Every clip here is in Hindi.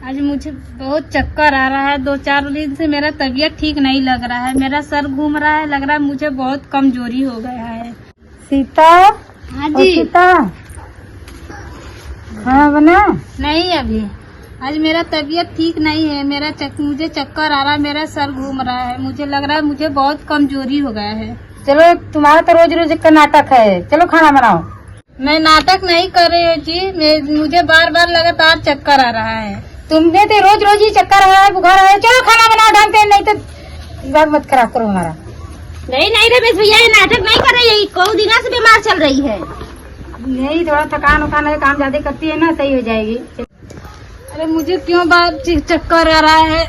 आज मुझे बहुत चक्कर आ रहा है। 2-4 दिन से मेरा तबीयत ठीक नहीं लग रहा है। मेरा सर घूम रहा है, लग रहा है मुझे बहुत कमजोरी हो गया है। सीता। हाँ जी। सीता खाना बना? नहीं अभी। आज मेरा तबीयत ठीक नहीं है। मुझे चक्कर आ रहा है, मेरा सर घूम रहा है। मुझे लग रहा है मुझे बहुत कमजोरी हो गया है। चलो तुम्हारा तो रोज रोज का नाटक है, चलो खाना बनाओ। मैं नाटक नहीं कर रही हूँ जी, मुझे बार बार लगातार चक्कर आ रहा है। तुमने तो रोज रोज ही चक्कर आ रहा है, बुखार आ रहा है। चलो खाना बनाओ ढंग से, नहीं तो दिमाग मत खराब करो हमारा। नहीं रमेश भैया, ये नाटक नहीं कर रही है, कई दिनों से बीमार चल रही है। यही थोड़ा थकान उकान है, काम ज्यादा करती है ना, सही हो जाएगी। अरे मुझे क्यों बार चक्कर आ रहा है?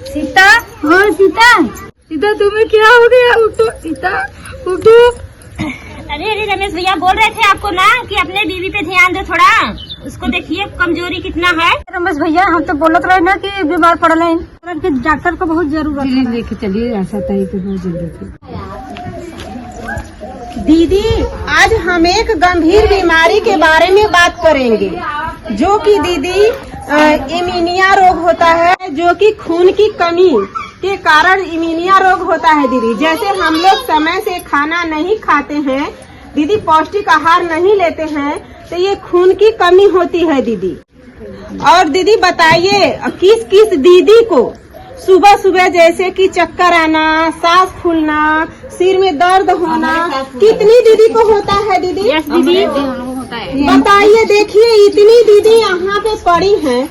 सीता। हाँ सीता। सीता तुम्हें क्या हो गया? उठो सीता, उठो। अरे रमेश भैया बोल रहे थे आपको ना कि अपने बीवी पे ध्यान दो थोड़ा, उसको देखिए कमजोरी कितना है। रमेश भैया हम तो बोलत रहे ना कि बीमार पड़ल है, डॉक्टर को बहुत जरूरत है। लेके चलिए, ऐसा तय तो बहुत जरूरत है। दीदी, आज हम एक गंभीर बीमारी के बारे में बात करेंगे, जो कि दीदी एनीमिया रोग होता है, जो कि खून की कमी के कारण एनीमिया रोग होता है दीदी। जैसे हम लोग समय से खाना नहीं खाते हैं दीदी, पौष्टिक आहार नहीं लेते हैं, तो ये खून की कमी होती है दीदी। और दीदी बताइए, किस किस दीदी को सुबह सुबह जैसे कि चक्कर आना, सांस फूलना, सिर में दर्द होना, कितनी दीदी को होता है दीदी? यस दीदी, बताइए। देखिए इतनी दीदी यहाँ पे पड़ी हैं,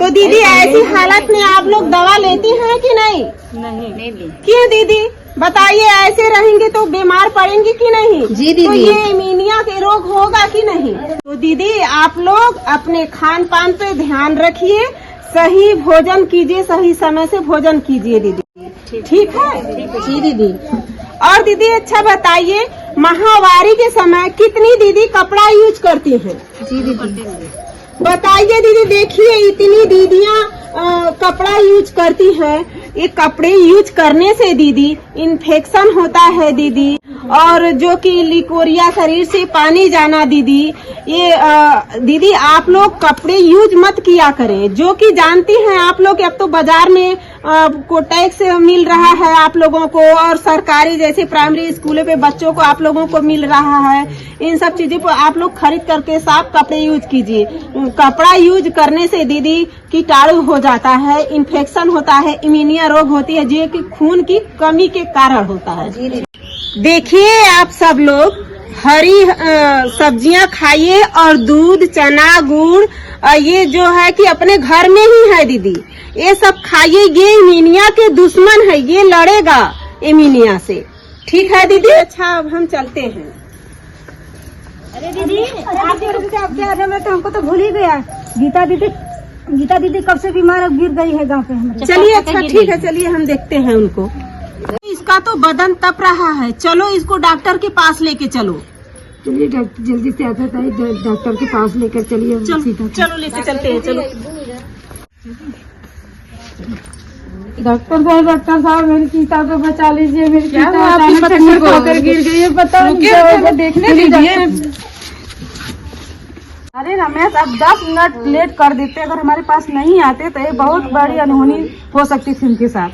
तो दीदी ऐसी हालत में आप लोग दवा लेती हैं कि नहीं? नहीं। क्यों दीदी बताइए? ऐसे रहेंगे तो बीमार पड़ेंगी कि नहीं? जी दीदी। तो ये एनीमिया के रोग होगा कि नहीं? तो दीदी आप लोग अपने खान पान पे ध्यान रखिए, सही भोजन कीजिए, सही समय से भोजन कीजिए दीदी, ठीक है? जी दीदी। और दीदी अच्छा बताइए, माहवारी के समय कितनी दीदी कपड़ा यूज करती हैं? जी दीदी। बताइए दीदी। देखिए इतनी दीदियाँ कपड़ा यूज करती हैं, ये कपड़े यूज करने से दीदी इन्फेक्शन होता है दीदी, और जो कि लिकोरिया शरीर से पानी जाना दीदी, ये दीदी आप लोग कपड़े यूज मत किया करें। जो कि जानती हैं आप लोग, अब तो बाजार में को टैक्स मिल रहा है आप लोगों को, और सरकारी जैसे प्राइमरी स्कूलों पे बच्चों को आप लोगों को मिल रहा है। इन सब चीजों को आप लोग खरीद करके साफ कपड़े यूज कीजिए। कपड़ा यूज करने से दीदी कीटाणु हो जाता है, इन्फेक्शन होता है, एनीमिया रोग होती है, जो कि खून की कमी के कारण होता है। देखिए आप सब लोग हरी सब्जियां खाइए, और दूध, चना, गुड़, ये जो है कि अपने घर में ही है दीदी, ये सब खाइए। ये एनीमिया के दुश्मन है, ये लड़ेगा एनीमिया से, ठीक है दीदी? अच्छा अब हम चलते हैं। अरे दीदी, मैं तो हमको तो भूल ही गया। गीता दीदी कब से बीमार गिर गई है गाँव पे हमारे। चलिए अच्छा ठीक है, चलिए हम देखते हैं उनको। इसका तो बदन तप रहा है, चलो इसको डॉक्टर के पास लेके चलो। चलिए डॉक्टर जल्दी से आता था, डॉक्टर के पास लेकर चलिए। चलो लेके चलते हैं, चलो। डॉक्टर साहब मेरी सीता को बचा लीजिए। मेरी सीता चक्कर खाकर गिर गई है, पता नहीं देखने दीजिए। अरे रमेश, अब 10 मिनट लेट कर देते, अगर हमारे पास नहीं आते तो ये बहुत बड़ी अनहोनी हो सकती थी उनके साथ।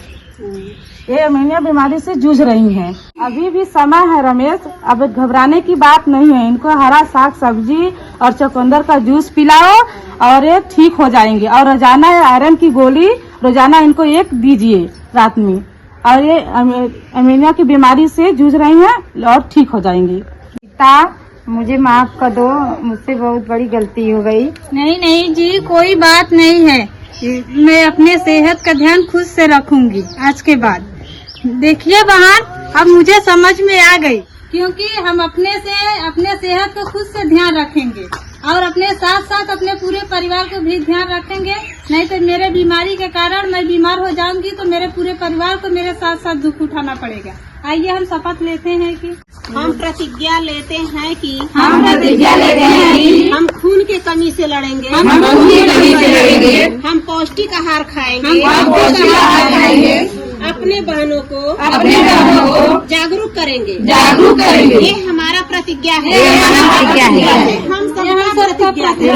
ये एनीमिया बीमारी से जूझ रही हैं। अभी भी समय है रमेश, अब घबराने की बात नहीं है। इनको हरा साग सब्जी और चुकंदर का जूस पिलाओ और ये ठीक हो जाएंगे। और रोजाना आयरन की गोली रोजाना इनको 1 दीजिए रात में, और ये एनीमिया की बीमारी से जूझ रही हैं और ठीक हो जाएंगी। सीता मुझे माफ कर दो, मुझसे बहुत बड़ी गलती हो गई। नहीं जी, कोई बात नहीं है। मैं अपने सेहत का ध्यान खुद से रखूंगी आज के बाद। देखिए बहन, अब मुझे समझ में आ गई, क्योंकि हम अपने सेहत का खुद से ध्यान रखेंगे, और अपने साथ साथ अपने पूरे परिवार को भी ध्यान रखेंगे। नहीं तो मेरे बीमारी के कारण मैं बीमार हो जाऊंगी, तो मेरे पूरे परिवार को मेरे साथ साथ दुख उठाना पड़ेगा। आइए हम शपथ लेते हैं कि हम प्रतिज्ञा लेते हैं कि हम खून की कमी से लड़ेंगे, हम पौष्टिक आहार खाएंगे, अपने बहनों को जागरूक करेंगे। ये हमारा प्रतिज्ञा है। हम सबका प्रतिज्ञा है।